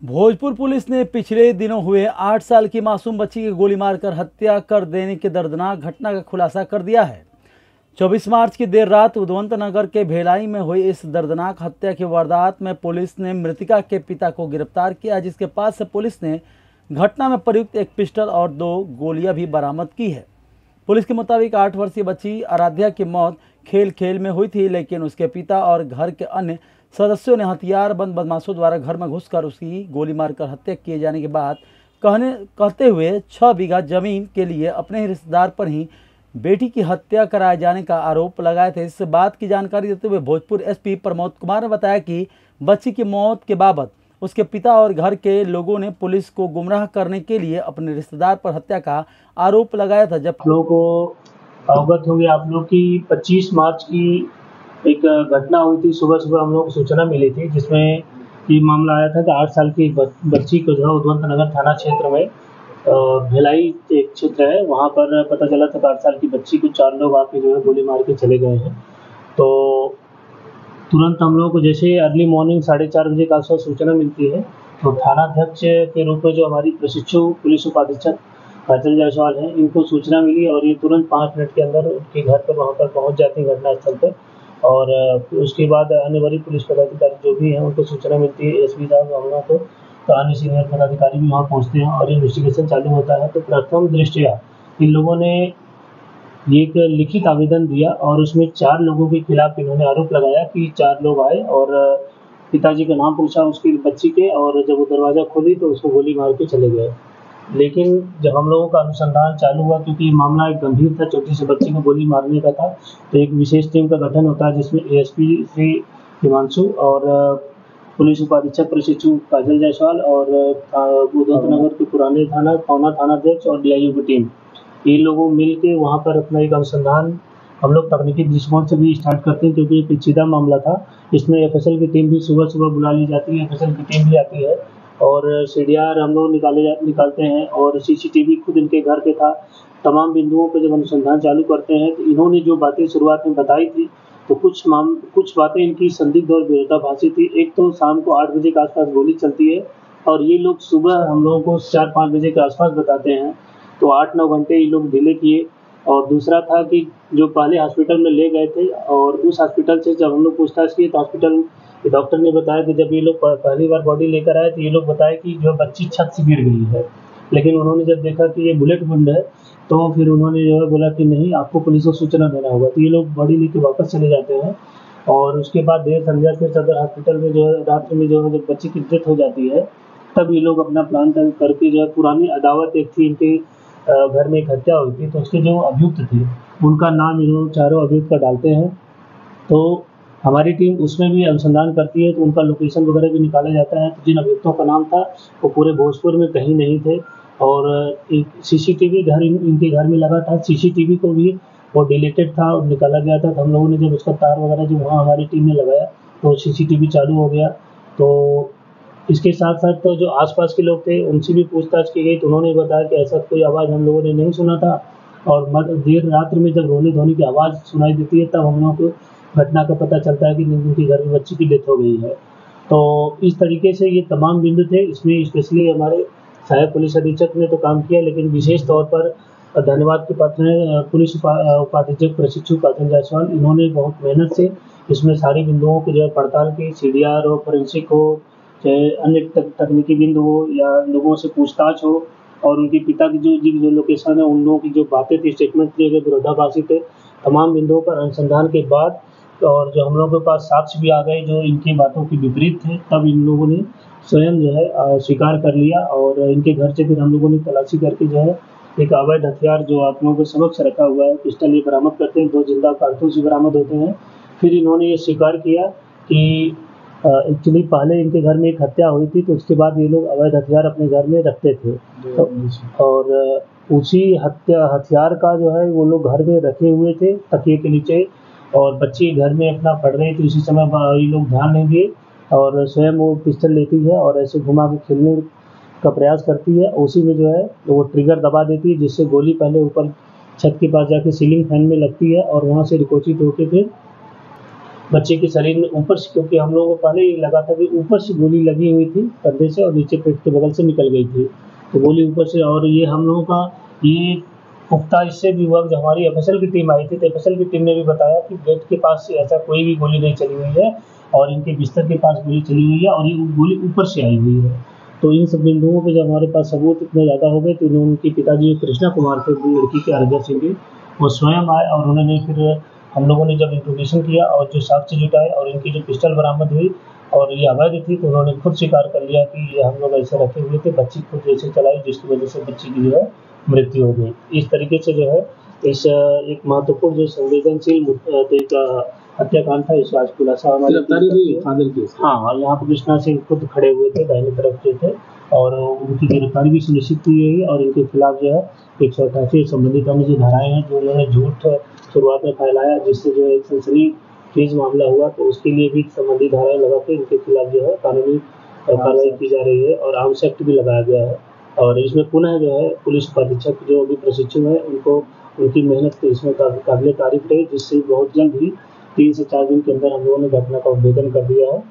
Bhojpur police ने पिछले दिनों हुए 8 साल की मासूम बच्ची की गोली मारकर हत्या कर देने की दर्दनाक घटना का खुलासा कर दिया है। 24 मार्च की देर रात उदवंत नगर के भेलाई में हुई इस दर्दनाक हत्या की वारदात में पुलिस ने मृतका के पिता को गिरफ्तार किया, जिसके पास से पुलिस ने घटना में प्रयुक्त एक पिस्टल और 2 गोलियां भी बरामद की है। पुलिस के मुताबिक 8 वर्षीय बच्ची आराध्या की मौत खेल खेल में हुई थी, लेकिन उसके पिता और घर के अन्य सदस्यों ने हथियारबंद बदमाशों द्वारा घर में घुसकर उसकी गोली मारकर हत्या किए जाने के बाद कहते हुए 6 बीघा जमीन के लिए अपने ही रिश्तेदार पर ही बेटी की हत्या कराए जाने का आरोप लगाए थे। इस बात की जानकारी देते हुए भोजपुर एसपी प्रमोद कुमार ने बताया कि बच्ची की मौत के बाबत उसके पिता और घर के लोगों ने पुलिस को गुमराह करने के लिए अपने रिश्तेदार पर हत्या का आरोप लगाया था। जब लोगों को अवगत होंगे आप लोग की 25 मार्च की एक घटना हुई थी। सुबह हम लोग को सूचना मिली थी, जिसमें ये मामला आया था कि 8 साल की बच्ची को जो है उदवंत नगर थाना क्षेत्र में भिलाई एक क्षेत्र है, वहाँ पर पता चला था कि 8 साल की बच्ची को 4 लोग आके जो है गोली मार के चले गए हैं। तो तुरंत हम लोग को जैसे अर्ली मॉर्निंग 4:30 बजे के आसपास सूचना मिलती है, तो थानाध्यक्ष के रूप में जो हमारी प्रशिक्षु पुलिस उपाधीक्षक काजल जायसवाल हैं, इनको सूचना मिली और ये तुरंत 5 मिनट के अंदर उनके घर पर वहाँ पर पहुँच जाते हैं घटनास्थल पर। और उसके बाद अन्य वरीय पुलिस पदाधिकारी जो भी हैं उनको सूचना मिलती है, एसपी साहब हम लोगों को, तो अन्य सीनियर पदाधिकारी भी वहाँ पहुँचते हैं और इन्वेस्टिगेशन चालू होता है। तो प्रथम दृष्टया इन लोगों ने ये एक लिखित आवेदन दिया और उसमें 4 लोगों के खिलाफ इन्होंने आरोप लगाया कि 4 लोग आए और पिताजी का नाम पूछा उसकी बच्ची के, और जब वो दरवाज़ा खोली तो उसको गोली मार के चले गए। लेकिन जब हम लोगों का अनुसंधान चालू हुआ, क्योंकि मामला एक गंभीर था, छोटी सी बच्ची को गोली मारने का था, तो एक विशेष टीम का गठन होता है जिसमें एएसपी श्री हिमांशु और पुलिस उपाधीक्षक प्रशिक्षु काजल जायसवाल और उदवंत नगर के पुराने थानाध्यक्ष और डीआईओ की टीम, ये लोगों मिल के वहाँ पर अपना एक अनुसंधान हम लोग तकनीकी दृष्टिकोण से भी स्टार्ट करते हैं, क्योंकि एक पेचीदा मामला था। इसमें एफएसएल की टीम भी सुबह बुला ली जाती है, एफएसएल की टीम भी आती है और सीडीआर हम लोग निकालते हैं और सीसीटीवी खुद इनके घर पे था। तमाम बिंदुओं पे जब अनुसंधान चालू करते हैं तो इन्होंने जो बातें शुरुआत में बताई थी, तो कुछ बातें इनकी संदिग्ध और विरोधाभासी थी। एक तो शाम को 8 बजे के आसपास गोली चलती है और ये लोग सुबह हम लोगों को 4-5 बजे के आसपास बताते हैं, तो 8-9 घंटे ये लोग डिले किए। और दूसरा था कि जो पहले हॉस्पिटल में ले गए थे और उस हॉस्पिटल से जब हम लोग पूछताछ किए तो हॉस्पिटल के डॉक्टर ने बताया कि जब ये लोग पहली बार बॉडी लेकर आए तो ये लोग बताए कि जो बच्ची छत से गिर गई है, लेकिन उन्होंने जब देखा कि ये बुलेट वुंड है तो फिर उन्होंने जो है बोला कि नहीं, आपको पुलिस को सूचना देना होगा। तो ये लोग बॉडी लेके वापस चले जाते हैं और उसके बाद देर संध्या फिर सदर हॉस्पिटल में जो है रात्रि में जो है जब बच्ची की डेथ हो जाती है, तब ये लोग अपना प्लान करके जो है पुरानी अदावत एक थी इनके घर में एक हत्या हुई थी, तो उसके जो अभियुक्त थे उनका नाम इन्होंने चारों अभियुक्त का डालते हैं। तो हमारी टीम उसमें भी अनुसंधान करती है, तो उनका लोकेशन वगैरह भी निकाला जाता है। तो जिन अभियुक्तों का नाम था वो पूरे भोजपुर में कहीं नहीं थे और एक सीसीटीवी इनके घर में लगा था, सीसीटीवी को भी वो डिलीटेड था और निकाला गया था। तो हम लोगों ने जब उसका तार वगैरह जो वहाँ हमारी टीम ने लगाया तो सीसीटीवी चालू हो गया। तो इसके साथ साथ तो जो आसपास के लोग थे उनसे भी पूछताछ की गई, तो उन्होंने बताया कि ऐसा कोई आवाज़ हम लोगों ने नहीं सुना था और देर रात्रि में जब रोने धोने की आवाज़ सुनाई देती है तब हम लोगों को घटना का पता चलता है कि उनके घर में बच्ची की डेथ हो गई है। तो इस तरीके से ये तमाम बिंदु थे। इसमें स्पेशली हमारे सहायक पुलिस अधीक्षक ने तो काम किया, लेकिन विशेष तौर पर धन्यवाद के पात्र हैं पुलिस उपाधीक्षक प्रशिक्षु काजल जायसवाल। इन्होंने बहुत मेहनत से इसमें सारी बिंदुओं की जो है पड़ताल की, सीडीआर हो, फोरेंसिक हो, चाहे अन्य तकनीकी बिंदु हो या लोगों से पूछताछ हो, और उनके पिता की जो लोकेशन है उन लोगों की जो बातें थी, स्टेटमेंट दिए गए विरोधाभासी थे। तमाम बिंदुओं पर अनुसंधान के बाद और जो हम लोगों के पास साक्ष्य भी आ गए जो इनकी बातों के विपरीत थे, तब इन लोगों ने स्वयं जो है स्वीकार कर लिया और इनके घर से फिर हम लोगों ने तलाशी करके जो है एक अवैध हथियार जो आप लोगों के समक्ष रखा हुआ है पिस्टल, ये बरामद करते हैं। 2 जिंदा कारतूस भी बरामद होते हैं। फिर इन्होंने ये स्वीकार किया कि एक्चुअली पहले इनके घर में एक हत्या हुई थी, तो उसके बाद ये लोग अवैध हथियार अपने घर में रखते थे। तो और उसी हथियार का जो है वो लोग घर में रखे हुए थे तकिए के नीचे, और बच्ची घर में अपना पढ़ रही थी। उसी समय ये लोग ध्यान नहीं दिए और स्वयं वो पिस्टल लेती है और ऐसे घुमा के खेलने का प्रयास करती है। उसी में जो है वो ट्रिगर दबा देती है, जिससे गोली पहले ऊपर छत के पास जाके सीलिंग फैन में लगती है और वहाँ से रिकोचित होकर फिर बच्चे के शरीर में ऊपर से, क्योंकि हम लोगों को पहले ही लगा था कि ऊपर से गोली लगी हुई थी कंधे से और नीचे पेट के बगल से निकल गई थी, तो गोली ऊपर से। और ये हम लोगों का ये पुख्ता इससे भी हुआ जब हमारी एफएसएल की टीम आई थी, तो एफएसएल की टीम ने भी बताया कि बेड के पास से ऐसा कोई भी गोली नहीं चली हुई है और इनके बिस्तर के पास गोली चली हुई है और ये गोली ऊपर से आई हुई है। तो इन सब बिंदुओं पे जब हमारे पास सबूत इतने ज़्यादा हो गए, तो इन्होंने, उनके पिताजी कृष्णा कुमार थे लड़की के, आराध्या सिंह के, वो स्वयं आए और उन्होंने फिर हम लोगों ने जब इंट्रोगेशन किया और जो साक्ष्य जुटाए और इनकी जो पिस्टल बरामद हुई और ये अवैध थी, तो उन्होंने खुद स्वीकार कर लिया कि ये हम लोग ऐसे रखे हुए थे, बच्ची खुद जैसे चलाई जिसकी वजह से बच्ची की जो है मृत्यु हो गई। इस तरीके से जो है इस एक महत्वपूर्ण जो संवेदनशील तो एक हत्याकांड था, इसका आज खुलासा हमारे गिरफ्तारी हुई फादर की। हाँ, यहाँ पर कृष्णा सिंह खुद खड़े हुए थे दाहिनी तरफ जो थे और उनकी गिरफ्तारी भी सुनिश्चित की गई है और इनके खिलाफ जो है 188 संबंधित अन्य जो धाराएं हैं जो उन्होंने झूठ शुरुआत में फैलाया, जिससे जो एक सनसनीखेज मामला हुआ, तो उसके लिए भी संबंधित धाराएं लगा के इनके खिलाफ जो है कानूनी कार्रवाई की जा रही है और आर्म्स एक्ट भी लगाया गया है। और इसमें पुनः जो है पुलिस उपाधीक्षक जो अभी प्रशिक्षु है, उनको उनकी मेहनत इसमें काबिल तारीफ रही, जिससे बहुत जल्द ही 3 से 4 दिन के अंदर हम लोगों ने घटना का उद्भेदन कर दिया है